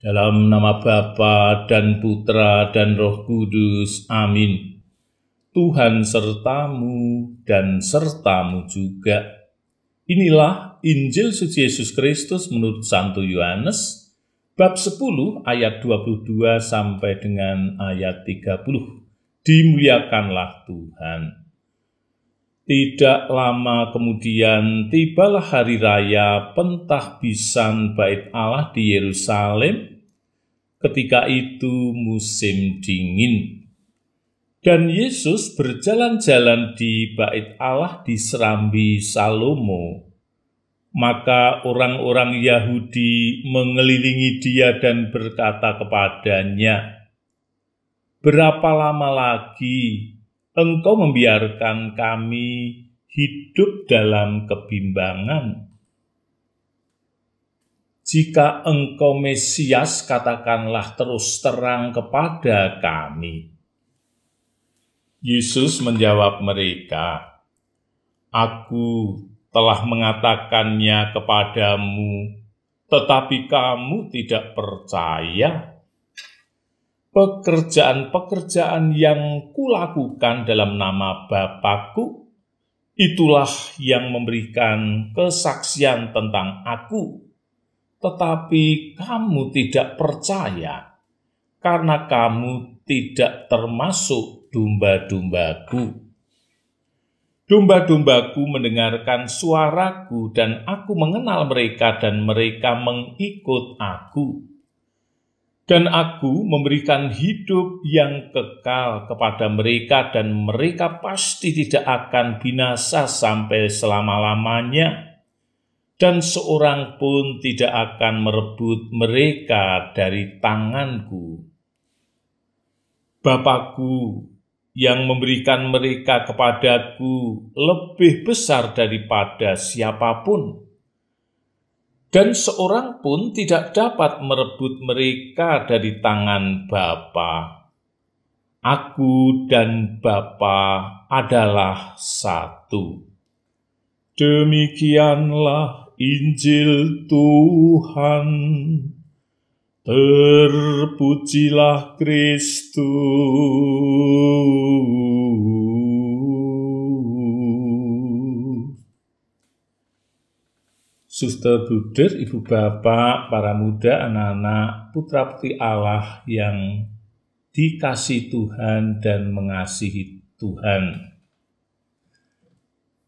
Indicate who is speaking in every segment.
Speaker 1: Dalam nama Bapa dan Putra dan Roh Kudus. Amin. Tuhan sertamu dan sertamu juga. Inilah Injil suci Yesus Kristus menurut Santo Yohanes, bab 10 ayat 22 sampai dengan ayat 30. Dimuliakanlah Tuhan. Tidak lama kemudian tibalah hari raya pentahbisan Bait Allah di Yerusalem. Ketika itu musim dingin. Dan Yesus berjalan-jalan di Bait Allah di serambi Salomo. Maka orang-orang Yahudi mengelilingi dia dan berkata kepadanya, "Berapa lama lagi Engkau membiarkan kami hidup dalam kebimbangan? Jika Engkau Mesias, katakanlah terus terang kepada kami." Yesus menjawab mereka, "Aku telah mengatakannya kepadamu, tetapi kamu tidak percaya. Pekerjaan-pekerjaan yang kulakukan dalam nama Bapa-Ku, itulah yang memberikan kesaksian tentang Aku. Tetapi kamu tidak percaya, karena kamu tidak termasuk domba-dombaku. Domba-dombaku mendengarkan suaraku, dan Aku mengenal mereka, dan mereka mengikut Aku. Dan Aku memberikan hidup yang kekal kepada mereka, dan mereka pasti tidak akan binasa sampai selama-lamanya, dan seorang pun tidak akan merebut mereka dari tanganku. Bapa-Ku yang memberikan mereka kepadaku lebih besar daripada siapapun, dan seorang pun tidak dapat merebut mereka dari tangan Bapa. Aku dan Bapa adalah satu." Demikianlah Injil Tuhan. Terpujilah Kristus. Suster, Bruder, Ibu Bapak, para muda, anak-anak, putra-putri Allah yang dikasihi Tuhan dan mengasihi Tuhan.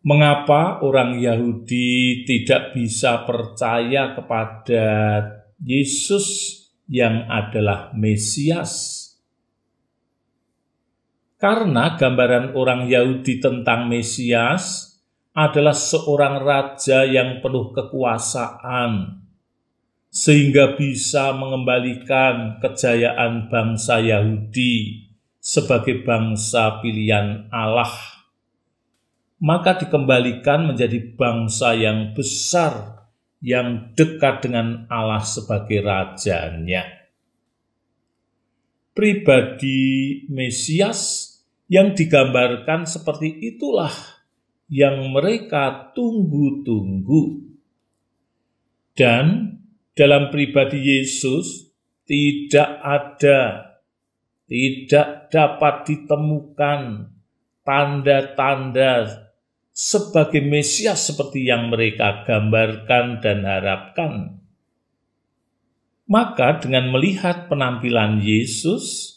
Speaker 1: Mengapa orang Yahudi tidak bisa percaya kepada Yesus yang adalah Mesias? Karena gambaran orang Yahudi tentang Mesias adalah seorang raja yang penuh kekuasaan, sehingga bisa mengembalikan kejayaan bangsa Yahudi sebagai bangsa pilihan Allah. Maka dikembalikan menjadi bangsa yang besar, yang dekat dengan Allah sebagai rajanya. Pribadi Mesias yang digambarkan seperti itulah yang mereka tunggu-tunggu. Dan dalam pribadi Yesus tidak dapat ditemukan tanda-tanda sebagai Mesias seperti yang mereka gambarkan dan harapkan. Maka dengan melihat penampilan Yesus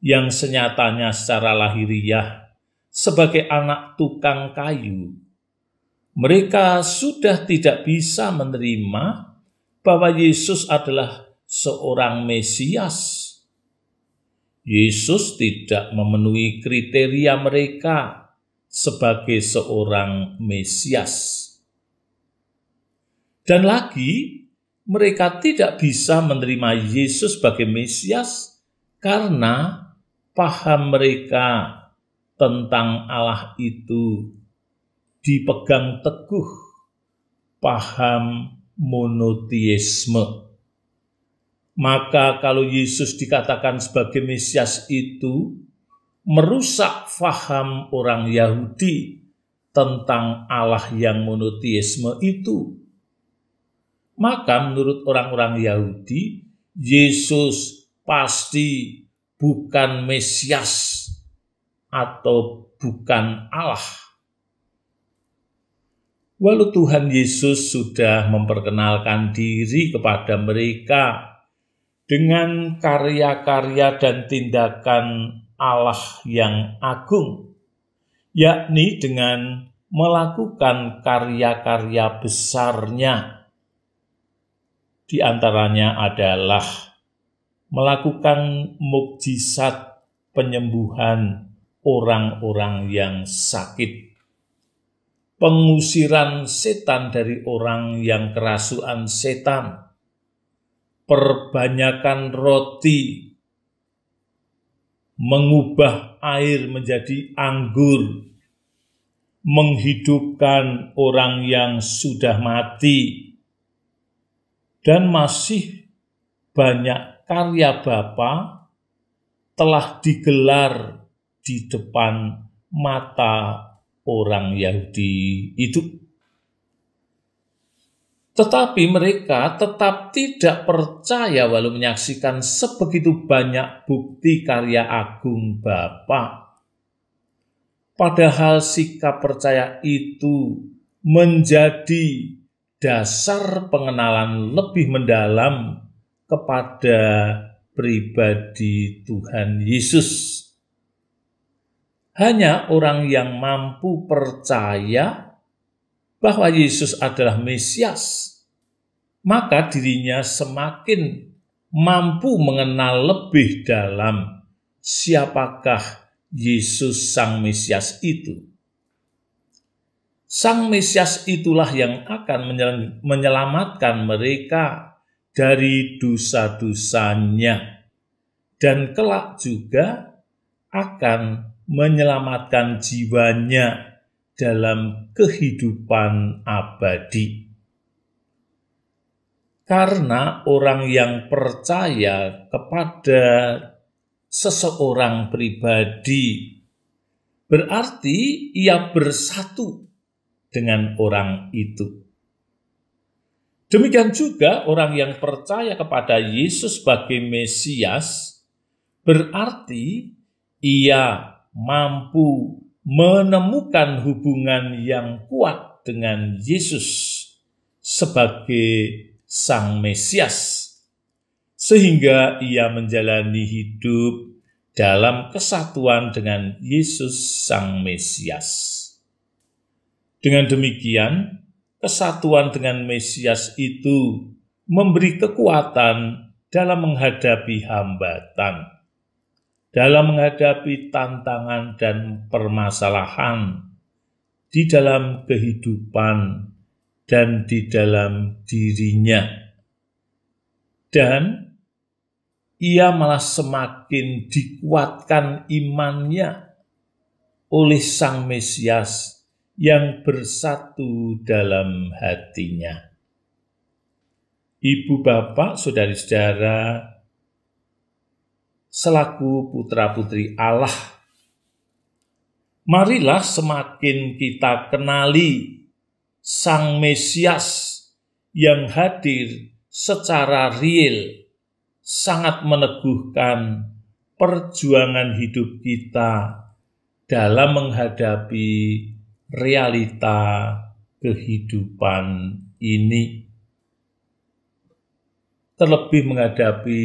Speaker 1: yang senyatanya secara lahiriah sebagai anak tukang kayu, mereka sudah tidak bisa menerima bahwa Yesus adalah seorang Mesias. Yesus tidak memenuhi kriteria mereka sebagai seorang Mesias. Dan lagi, mereka tidak bisa menerima Yesus sebagai Mesias karena paham mereka tentang Allah itu dipegang teguh, paham monoteisme. Maka kalau Yesus dikatakan sebagai Mesias itu merusak faham orang Yahudi tentang Allah yang monoteisme itu. Maka menurut orang-orang Yahudi, Yesus pasti bukan Mesias atau bukan Allah. Walau Tuhan Yesus sudah memperkenalkan diri kepada mereka dengan karya-karya dan tindakan Allah yang agung, yakni dengan melakukan karya-karya besarnya. Di antaranya adalah melakukan mukjizat penyembuhan orang-orang yang sakit, pengusiran setan dari orang yang kerasukan setan, perbanyakan roti, mengubah air menjadi anggur, menghidupkan orang yang sudah mati, dan masih banyak karya Bapa telah digelar di depan mata orang Yahudi itu. Tetapi mereka tetap tidak percaya walau menyaksikan sebegitu banyak bukti karya agung Bapa. Padahal sikap percaya itu menjadi dasar pengenalan lebih mendalam kepada pribadi Tuhan Yesus. Hanya orang yang mampu percaya bahwa Yesus adalah Mesias, maka dirinya semakin mampu mengenal lebih dalam siapakah Yesus Sang Mesias itu. Sang Mesias itulah yang akan menyelamatkan mereka dari dosa-dosanya, dan kelak juga akan menyelamatkan jiwanya dalam kehidupan abadi. Karena orang yang percaya kepada seseorang pribadi berarti ia bersatu dengan orang itu. Demikian juga orang yang percaya kepada Yesus sebagai Mesias berarti ia mampu menemukan hubungan yang kuat dengan Yesus sebagai Sang Mesias, sehingga ia menjalani hidup dalam kesatuan dengan Yesus Sang Mesias. Dengan demikian, kesatuan dengan Mesias itu memberi kekuatan dalam menghadapi hambatan, dalam menghadapi tantangan dan permasalahan di dalam kehidupan dan di dalam dirinya. Dan ia malah semakin dikuatkan imannya oleh Sang Mesias yang bersatu dalam hatinya. Ibu, bapak, saudari-saudara, selaku putra-putri Allah, marilah semakin kita kenali Sang Mesias yang hadir secara real, sangat meneguhkan perjuangan hidup kita dalam menghadapi realita kehidupan ini, terlebih menghadapi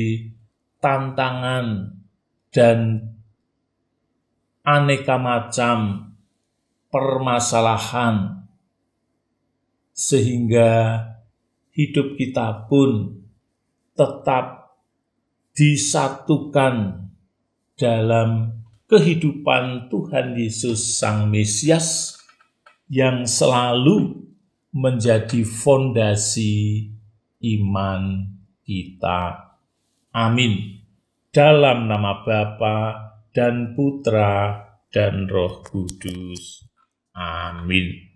Speaker 1: tantangan dan aneka macam permasalahan, sehingga hidup kita pun tetap disatukan dalam kehidupan Tuhan Yesus Sang Mesias yang selalu menjadi fondasi iman kita. Amin. Dalam nama Bapa dan Putra dan Roh Kudus. Amin.